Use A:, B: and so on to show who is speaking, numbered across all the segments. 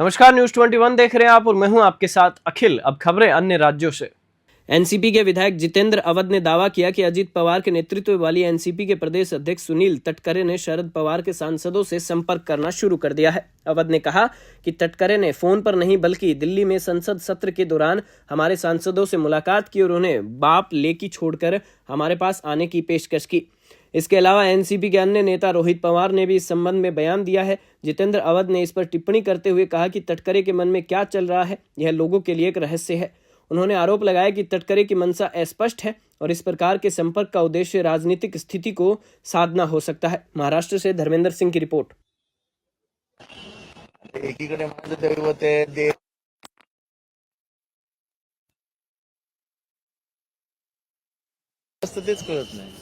A: नमस्कार, न्यूज 21 देख रहे हैं आप और मैं हूं आपके साथ अखिल। अब खबरें अन्य राज्यों से। एनसीपी के विधायक जितेंद्र अवध ने दावा किया कि अजित पवार के नेतृत्व वाली एनसीपी के प्रदेश अध्यक्ष सुनील तटकरे ने शरद पवार के सांसदों से संपर्क करना शुरू कर दिया है। अवध ने कहा कि तटकरे ने फोन पर नहीं बल्कि दिल्ली में संसद सत्र के दौरान हमारे सांसदों से मुलाकात की और उन्हें बाप लेकी छोड़कर हमारे पास आने की पेशकश की। इसके अलावा एनसीपी के अन्य नेता रोहित पवार ने भी इस संबंध में बयान दिया है। जितेंद्र अवध ने इस पर टिप्पणी करते हुए कहा कि तटकरे के मन में क्या चल रहा है यह लोगों के लिए एक रहस्य है। उन्होंने आरोप लगाया कि तटकरे की मंशा अस्पष्ट है और इस प्रकार के संपर्क का उद्देश्य राजनीतिक स्थिति को साधना हो सकता है। महाराष्ट्र से धर्मेंद्र सिंह की रिपोर्ट।
B: एकीकडे माझं दैवत आहे देव, तेच कळत नाही.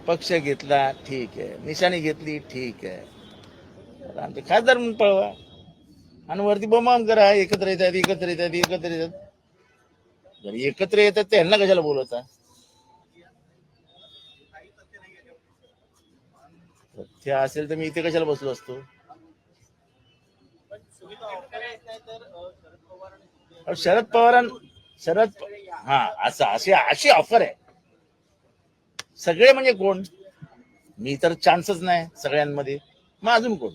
B: पक्ष घेतला ठीक आहे, निशाणी घेतली ठीक आहे, तर आमचे खासदार म्हणून पळवा आणि वरती बोमाम करा. एकत्र येतात एकत्र येतात एकत्र येतात. जर एकत्र येतात ते ह्यांना कशाला बोलवता? तथ्य असेल तर मी इथे कशाला बसलो असतो? शरद पवारां हा अशी ऑफर आहे. सगळे म्हणजे कोण? मी तर चान्सच नाही सगळ्यांमध्ये, मग अजून कोण?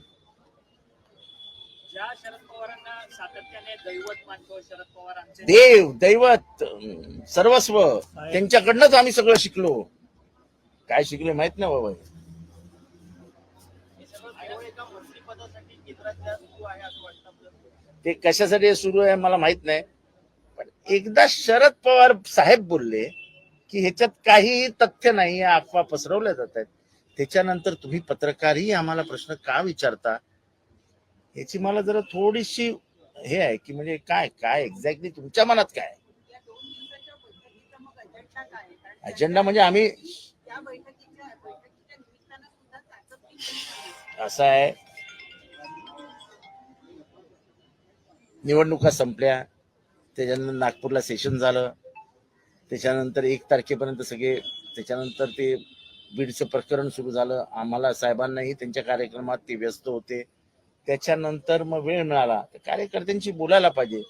B: देव दैवत सर्वस्व त्यांच्याकडनंच आम्ही सगळं शिकलो. काय शिकलो माहित नाही बाबा. ते कशासाठी सुरू आहे मला माहित नाही, पण एकदा शरद पवार साहेब बोलले की ह्याच्यात काही तथ्य नाही, अफवा पसरवल्या जात आहेत. त्याच्यानंतर तुम्ही पत्रकारही आम्हाला प्रश्न का विचारता याची मला जरा थोडीशी हे आहे की म्हणजे काय काय एक्झॅक्टली तुमच्या मनात काय अजेंडा? म्हणजे आम्ही असं आहे, निवडणुका संपल्या, त्याच्यानंतर नागपूरला सेशन झालं, त्याच्यानंतर 1 तारखेपर्यंत सगळे, त्याच्यानंतर ते बीडचं प्रकरण सुरू झालं. आम्हाला साहेबांनाही त्यांच्या कार्यक्रमात ते व्यस्त होते. त्याच्यानंतर मग वेळ मिळाला तर कार्यकर्त्यांशी बोलायला पाहिजे.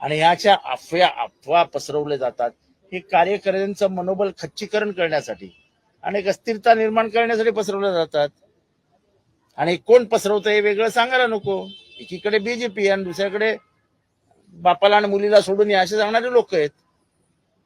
B: आणि ह्याच्या अफवा पसरवल्या जातात. हे कार्यकर्त्यांचं मनोबल खच्चीकरण करण्यासाठी, अनेक अस्थिरता निर्माण करण्यासाठी पसरवल्या जातात. आणि कोण पसरवतं हे वेगळं सांगायला नको. एकीकडे बीजेपी आणि दुसऱ्याकडे बापाला आणि मुलीला सोडून या असे सांगणारे लोक आहेत.